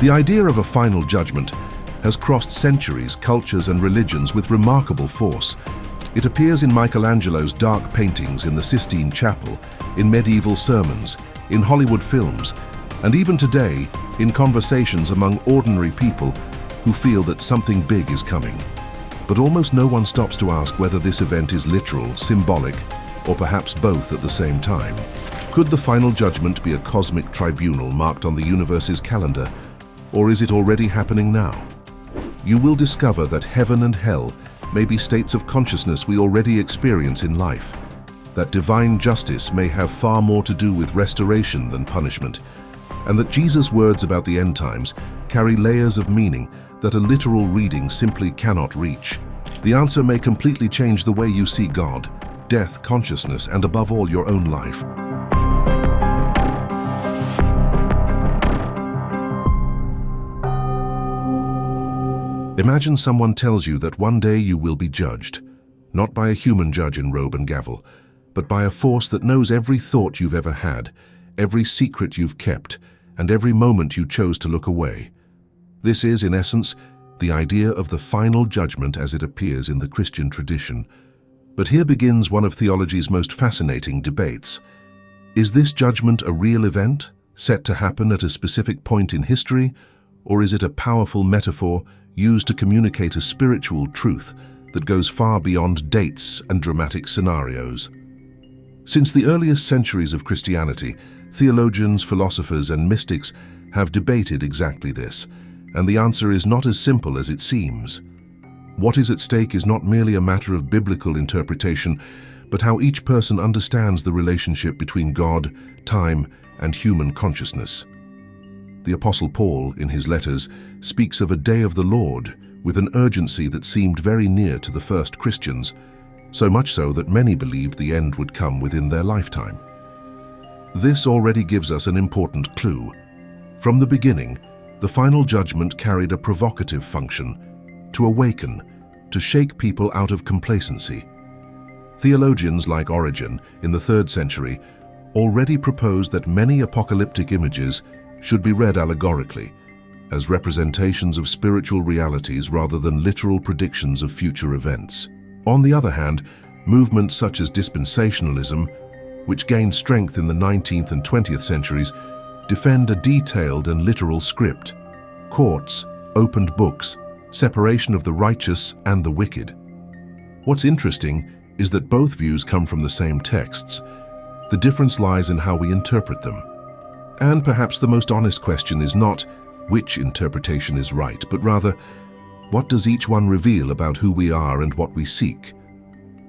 The idea of a final judgment has crossed centuries, cultures, and religions with remarkable force. It appears in Michelangelo's dark paintings in the Sistine Chapel, in medieval sermons, in Hollywood films, and even today in conversations among ordinary people who feel that something big is coming. But almost no one stops to ask whether this event is literal, symbolic, or perhaps both at the same time. Could the final judgment be a cosmic tribunal marked on the universe's calendar, or is it already happening now? You will discover that heaven and hell may be states of consciousness we already experience in life, that divine justice may have far more to do with restoration than punishment, and that Jesus' words about the end times carry layers of meaning that a literal reading simply cannot reach. The answer may completely change the way you see God, death, consciousness, and above all, your own life. Imagine someone tells you that one day you will be judged, not by a human judge in robe and gavel, but by a force that knows every thought you've ever had, every secret you've kept, and every moment you chose to look away. This is, in essence, the idea of the final judgment as it appears in the Christian tradition. But here begins one of theology's most fascinating debates. Is this judgment a real event, set to happen at a specific point in history, or is it a powerful metaphor used to communicate a spiritual truth that goes far beyond dates and dramatic scenarios? Since the earliest centuries of Christianity, theologians, philosophers, and mystics have debated exactly this, and the answer is not as simple as it seems. What is at stake is not merely a matter of biblical interpretation, but how each person understands the relationship between God, time, and human consciousness. The Apostle Paul, in his letters, speaks of a day of the Lord with an urgency that seemed very near to the first Christians, so much so that many believed the end would come within their lifetime. This already gives us an important clue. From the beginning, the final judgment carried a provocative function, to awaken, to shake people out of complacency. Theologians like Origen, in the 3rd century, already proposed that many apocalyptic images should be read allegorically, as representations of spiritual realities rather than literal predictions of future events. On the other hand, movements such as dispensationalism, which gained strength in the 19th and 20th centuries, defend a detailed and literal script: courts, opened books, separation of the righteous and the wicked. What's interesting is that both views come from the same texts. The difference lies in how we interpret them. And perhaps the most honest question is not which interpretation is right, but rather, what does each one reveal about who we are and what we seek?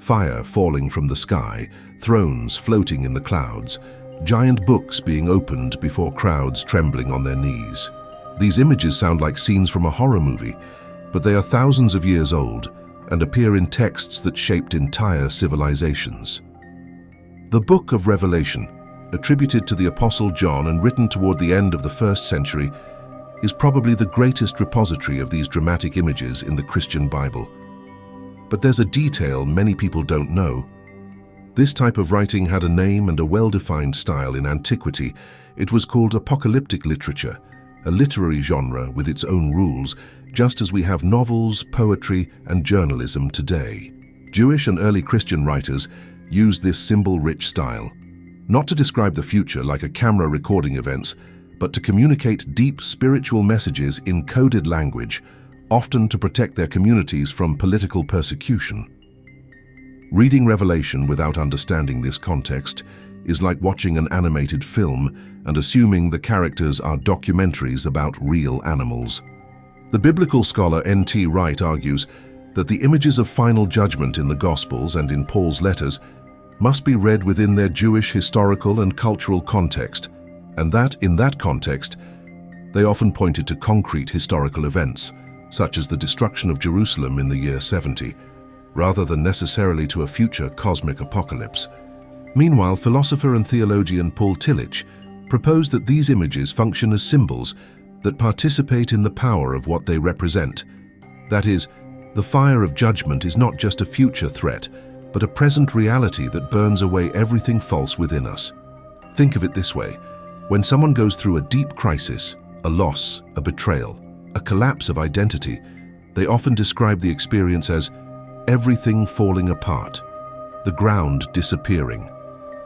Fire falling from the sky, thrones floating in the clouds, giant books being opened before crowds trembling on their knees. These images sound like scenes from a horror movie, but they are thousands of years old and appear in texts that shaped entire civilizations. The Book of Revelation, attributed to the Apostle John and written toward the end of the 1st century, is probably the greatest repository of these dramatic images in the Christian Bible. But there's a detail many people don't know. This type of writing had a name and a well-defined style in antiquity. It was called apocalyptic literature, a literary genre with its own rules, just as we have novels, poetry, and journalism today. Jewish and early Christian writers used this symbol-rich style, not to describe the future like a camera recording events, but to communicate deep spiritual messages in coded language, often to protect their communities from political persecution. Reading Revelation without understanding this context is like watching an animated film and assuming the characters are documentaries about real animals. The biblical scholar N.T. Wright argues that the images of final judgment in the Gospels and in Paul's letters must be read within their Jewish historical and cultural context, and that, in that context, they often pointed to concrete historical events, such as the destruction of Jerusalem in the year 70, rather than necessarily to a future cosmic apocalypse. Meanwhile, philosopher and theologian Paul Tillich proposed that these images function as symbols that participate in the power of what they represent. That is, the fire of judgment is not just a future threat, but a present reality that burns away everything false within us. Think of it this way: when someone goes through a deep crisis, a loss, a betrayal, a collapse of identity, they often describe the experience as everything falling apart, the ground disappearing,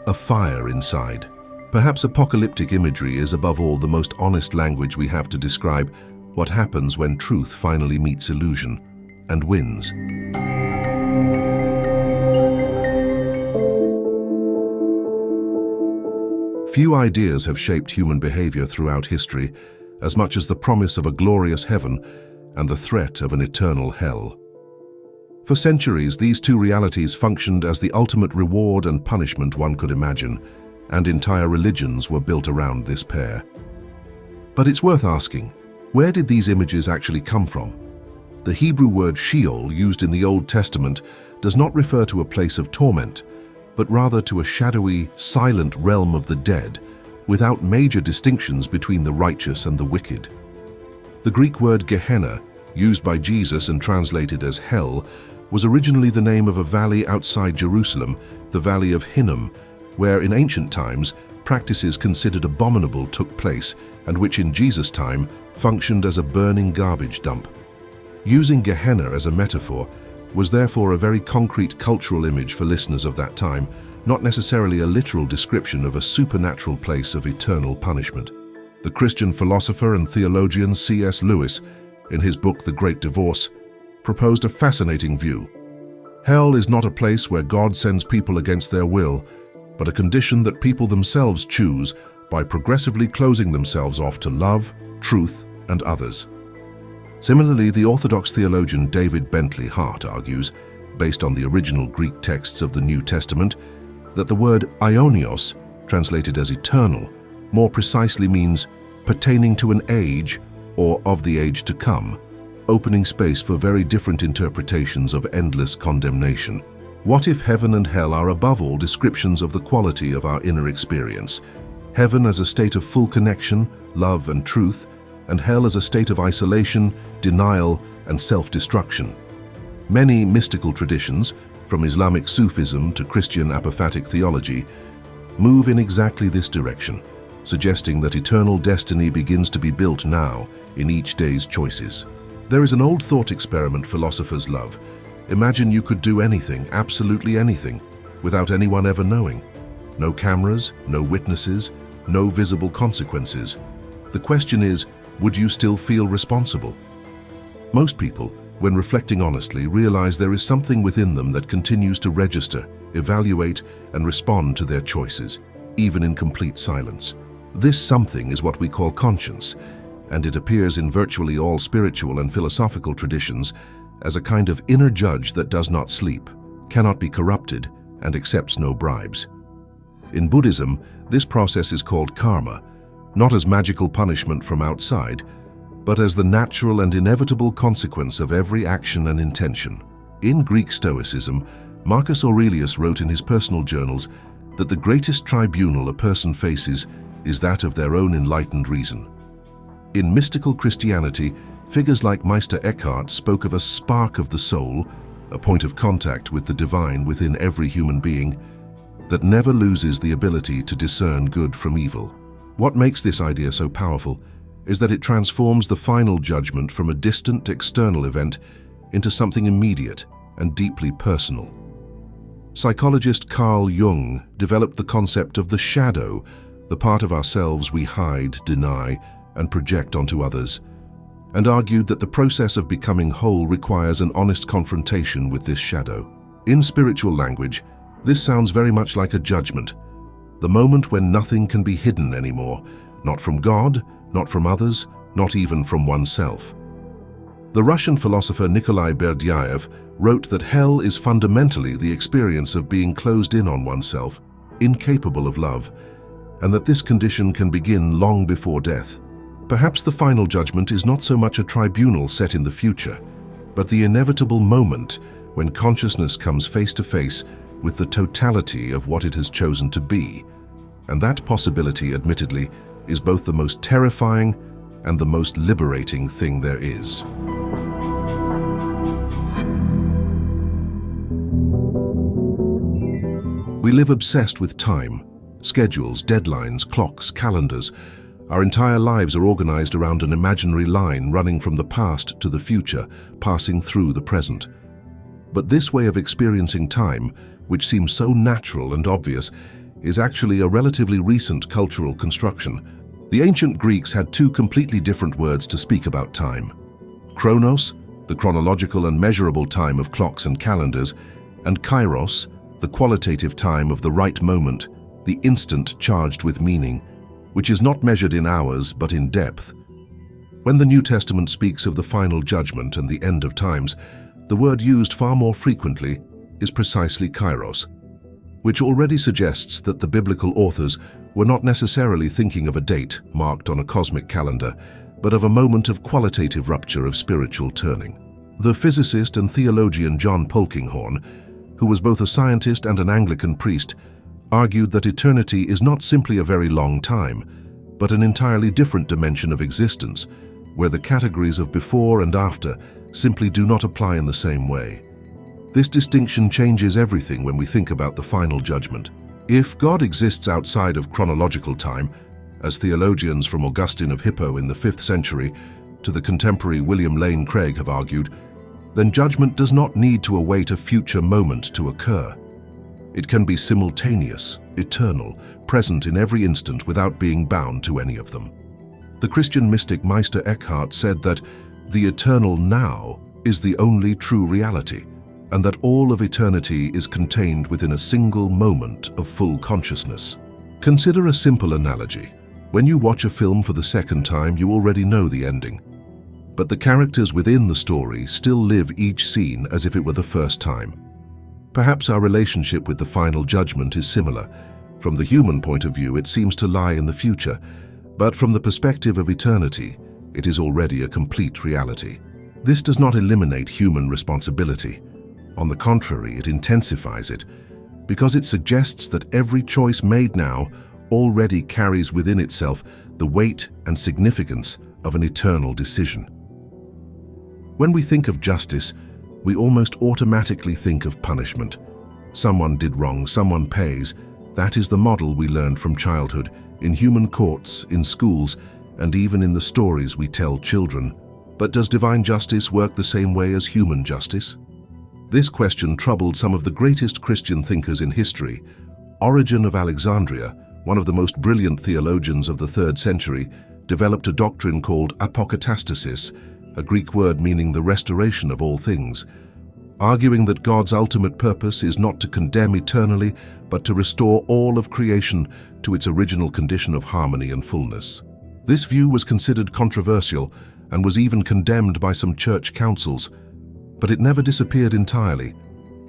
a fire inside. Perhaps apocalyptic imagery is above all the most honest language we have to describe what happens when truth finally meets illusion and wins. Few ideas have shaped human behavior throughout history as much as the promise of a glorious heaven and the threat of an eternal hell. For centuries, these two realities functioned as the ultimate reward and punishment one could imagine, and entire religions were built around this pair. But it's worth asking, where did these images actually come from? The Hebrew word Sheol, used in the Old Testament, does not refer to a place of torment, but rather to a shadowy, silent realm of the dead, without major distinctions between the righteous and the wicked. The Greek word Gehenna, used by Jesus and translated as hell, was originally the name of a valley outside Jerusalem, the Valley of Hinnom, where in ancient times practices considered abominable took place and which in Jesus' time functioned as a burning garbage dump. Using Gehenna as a metaphor was therefore a very concrete cultural image for listeners of that time, not necessarily a literal description of a supernatural place of eternal punishment. The Christian philosopher and theologian C.S. Lewis, in his book The Great Divorce, proposed a fascinating view. Hell is not a place where God sends people against their will, but a condition that people themselves choose by progressively closing themselves off to love, truth, and others. Similarly, the Orthodox theologian David Bentley Hart argues, based on the original Greek texts of the New Testament, that the word aionios, translated as eternal, more precisely means pertaining to an age or of the age to come, opening space for very different interpretations of endless condemnation. What if heaven and hell are above all descriptions of the quality of our inner experience? Heaven as a state of full connection, love and truth, and hell as a state of isolation, denial, and self-destruction. Many mystical traditions, from Islamic Sufism to Christian apophatic theology, move in exactly this direction, suggesting that eternal destiny begins to be built now in each day's choices. There is an old thought experiment philosophers love. Imagine you could do anything, absolutely anything, without anyone ever knowing. No cameras, no witnesses, no visible consequences. The question is, would you still feel responsible? Most people, when reflecting honestly, realize there is something within them that continues to register, evaluate, and respond to their choices, even in complete silence. This something is what we call conscience, and it appears in virtually all spiritual and philosophical traditions as a kind of inner judge that does not sleep, cannot be corrupted, and accepts no bribes. In Buddhism, this process is called karma, not as magical punishment from outside, but as the natural and inevitable consequence of every action and intention. In Greek Stoicism, Marcus Aurelius wrote in his personal journals that the greatest tribunal a person faces is that of their own enlightened reason. In mystical Christianity, figures like Meister Eckhart spoke of a spark of the soul, a point of contact with the divine within every human being, that never loses the ability to discern good from evil. What makes this idea so powerful is that it transforms the final judgment from a distant external event into something immediate and deeply personal. Psychologist Carl Jung developed the concept of the shadow, the part of ourselves we hide, deny, and project onto others, and argued that the process of becoming whole requires an honest confrontation with this shadow. In spiritual language, this sounds very much like a judgment, the moment when nothing can be hidden anymore, not from God, not from others, not even from oneself. The Russian philosopher Nikolai Berdyaev wrote that hell is fundamentally the experience of being closed in on oneself, incapable of love, and that this condition can begin long before death. Perhaps the final judgment is not so much a tribunal set in the future, but the inevitable moment when consciousness comes face to face with the totality of what it has chosen to be. And that possibility, admittedly, is both the most terrifying and the most liberating thing there is. We live obsessed with time, schedules, deadlines, clocks, calendars, Our entire lives are organized around an imaginary line running from the past to the future, passing through the present. But this way of experiencing time, which seems so natural and obvious, is actually a relatively recent cultural construction. The ancient Greeks had two completely different words to speak about time: chronos, the chronological and measurable time of clocks and calendars, and kairos, the qualitative time of the right moment, the instant charged with meaning, which is not measured in hours but in depth. When the New Testament speaks of the final judgment and the end of times, the word used far more frequently is precisely kairos, which already suggests that the biblical authors were not necessarily thinking of a date marked on a cosmic calendar, but of a moment of qualitative rupture of spiritual turning. The physicist and theologian John Polkinghorne, who was both a scientist and an Anglican priest, argued that eternity is not simply a very long time, but an entirely different dimension of existence, where the categories of before and after simply do not apply in the same way. This distinction changes everything when we think about the final judgment. If God exists outside of chronological time, as theologians from Augustine of Hippo in the 5th century to the contemporary William Lane Craig have argued, then judgment does not need to await a future moment to occur. It can be simultaneous, eternal, present in every instant without being bound to any of them. The Christian mystic Meister Eckhart said that the eternal now is the only true reality, and that all of eternity is contained within a single moment of full consciousness. Consider a simple analogy. When you watch a film for the second time, you already know the ending. But the characters within the story still live each scene as if it were the first time. Perhaps our relationship with the final judgment is similar. From the human point of view, it seems to lie in the future, but from the perspective of eternity, it is already a complete reality. This does not eliminate human responsibility. On the contrary, it intensifies it, because it suggests that every choice made now already carries within itself the weight and significance of an eternal decision. When we think of justice, we almost automatically think of punishment. Someone did wrong, someone pays. That is the model we learned from childhood, in human courts, in schools, and even in the stories we tell children. But does divine justice work the same way as human justice? This question troubled some of the greatest Christian thinkers in history. Origen of Alexandria, one of the most brilliant theologians of the 3rd century, developed a doctrine called apokatastasis, a Greek word meaning the restoration of all things, arguing that God's ultimate purpose is not to condemn eternally, but to restore all of creation to its original condition of harmony and fullness. This view was considered controversial and was even condemned by some church councils, but it never disappeared entirely.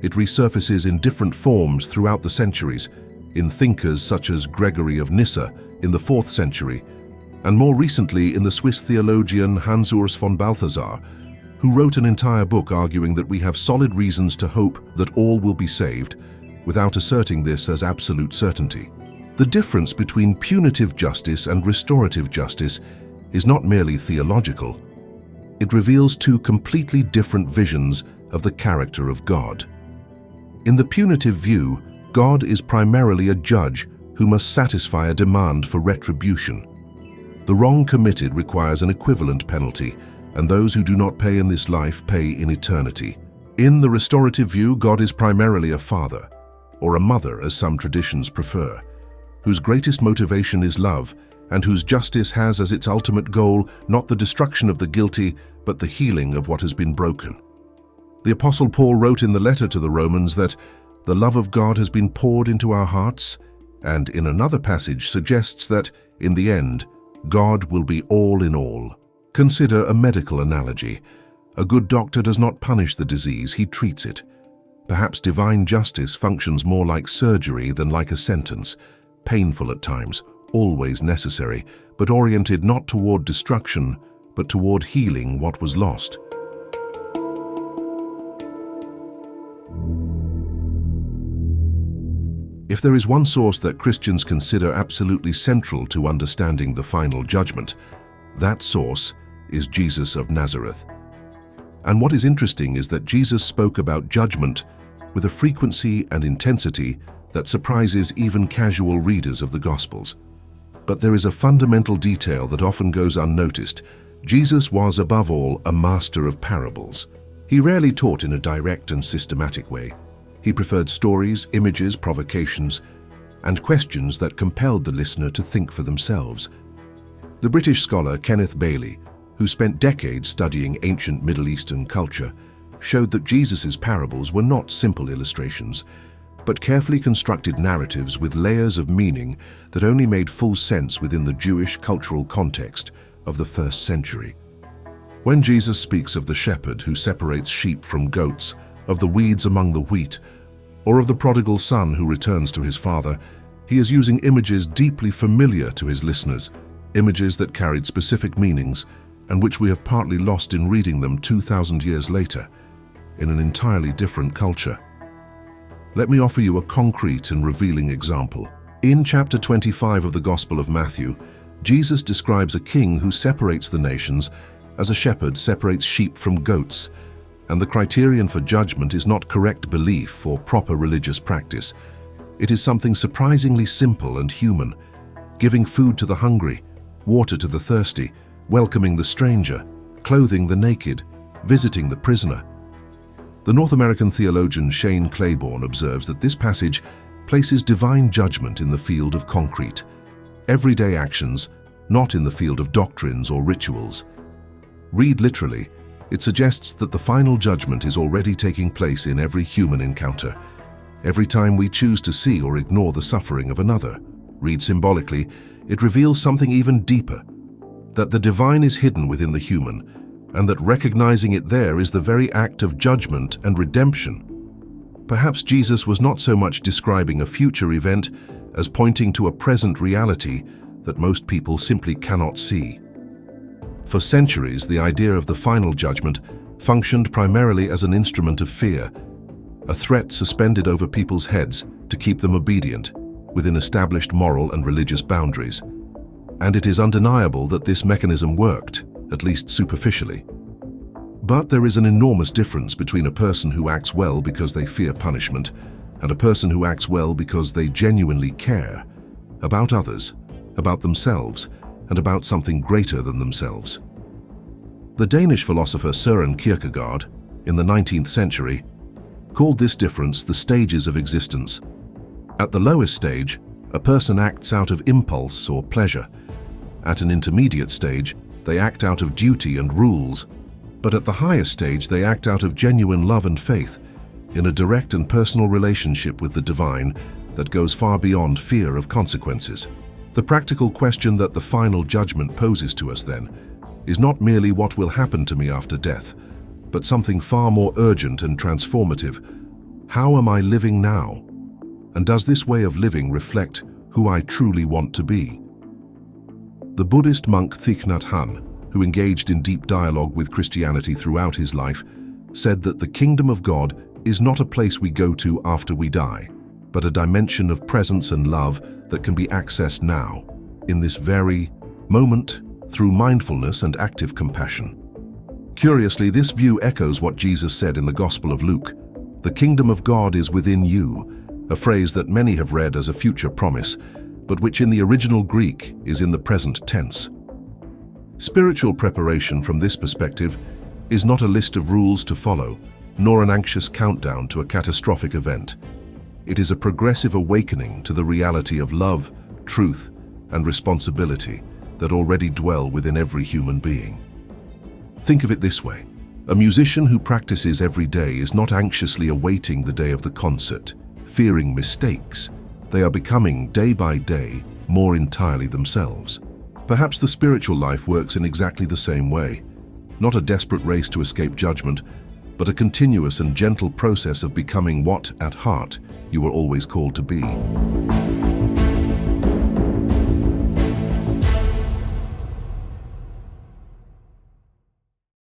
It resurfaces in different forms throughout the centuries, in thinkers such as Gregory of Nyssa in the 4th century, and more recently in the Swiss theologian Hans Urs von Balthasar, who wrote an entire book arguing that we have solid reasons to hope that all will be saved, without asserting this as absolute certainty. The difference between punitive justice and restorative justice is not merely theological. It reveals two completely different visions of the character of God. In the punitive view, God is primarily a judge who must satisfy a demand for retribution. The wrong committed requires an equivalent penalty, and those who do not pay in this life pay in eternity. In the restorative view, God is primarily a father, or a mother as some traditions prefer, whose greatest motivation is love, and whose justice has as its ultimate goal not the destruction of the guilty, but the healing of what has been broken. The Apostle Paul wrote in the letter to the Romans that the love of God has been poured into our hearts, and in another passage suggests that, in the end, God will be all in all. Consider a medical analogy. A good doctor does not punish the disease, he treats it. Perhaps divine justice functions more like surgery than like a sentence, painful at times, always necessary, but oriented not toward destruction, but toward healing what was lost. If there is one source that Christians consider absolutely central to understanding the final judgment, that source is Jesus of Nazareth. And what is interesting is that Jesus spoke about judgment with a frequency and intensity that surprises even casual readers of the Gospels. But there is a fundamental detail that often goes unnoticed. Jesus was, above all, a master of parables. He rarely taught in a direct and systematic way. He preferred stories, images, provocations, and questions that compelled the listener to think for themselves. The British scholar Kenneth Bailey, who spent decades studying ancient Middle Eastern culture, showed that Jesus' parables were not simple illustrations, but carefully constructed narratives with layers of meaning that only made full sense within the Jewish cultural context of the first century. When Jesus speaks of the shepherd who separates sheep from goats, of the weeds among the wheat, or of the prodigal son who returns to his father, he is using images deeply familiar to his listeners, images that carried specific meanings and which we have partly lost in reading them 2,000 years later, in an entirely different culture. Let me offer you a concrete and revealing example. In chapter 25 of the Gospel of Matthew, Jesus describes a king who separates the nations as a shepherd separates sheep from goats, and the criterion for judgment is not correct belief or proper religious practice. It is something surprisingly simple and human, giving food to the hungry, water to the thirsty, welcoming the stranger, clothing the naked, visiting the prisoner. The North American theologian Shane Claiborne observes that this passage places divine judgment in the field of concrete, everyday actions, not in the field of doctrines or rituals. Read literally, it suggests that the final judgment is already taking place in every human encounter, every time we choose to see or ignore the suffering of another. Read symbolically, it reveals something even deeper, that the divine is hidden within the human, and that recognizing it there is the very act of judgment and redemption. Perhaps Jesus was not so much describing a future event as pointing to a present reality that most people simply cannot see. For centuries, the idea of the final judgment functioned primarily as an instrument of fear, a threat suspended over people's heads to keep them obedient within established moral and religious boundaries. And it is undeniable that this mechanism worked, at least superficially. But there is an enormous difference between a person who acts well because they fear punishment and a person who acts well because they genuinely care about others, about themselves, and about something greater than themselves. The Danish philosopher Søren Kierkegaard, in the 19th century, called this difference the stages of existence. At the lowest stage, a person acts out of impulse or pleasure. At an intermediate stage, they act out of duty and rules. But at the highest stage, they act out of genuine love and faith, in a direct and personal relationship with the divine that goes far beyond fear of consequences. The practical question that the final judgment poses to us, then, is not merely what will happen to me after death, but something far more urgent and transformative. How am I living now? And does this way of living reflect who I truly want to be? The Buddhist monk Thich Nhat Hanh, who engaged in deep dialogue with Christianity throughout his life, said that the kingdom of God is not a place we go to after we die, but a dimension of presence and love that can be accessed now, in this very moment, through mindfulness and active compassion. Curiously, this view echoes what Jesus said in the Gospel of Luke. "The kingdom of God is within you," a phrase that many have read as a future promise, but which in the original Greek is in the present tense. Spiritual preparation from this perspective is not a list of rules to follow, nor an anxious countdown to a catastrophic event. It is a progressive awakening to the reality of love, truth, and responsibility that already dwell within every human being. Think of it this way. A musician who practices every day is not anxiously awaiting the day of the concert, fearing mistakes. They are becoming, day by day, more entirely themselves. Perhaps the spiritual life works in exactly the same way. Not a desperate race to escape judgment, but a continuous and gentle process of becoming what, at heart, you were always called to be.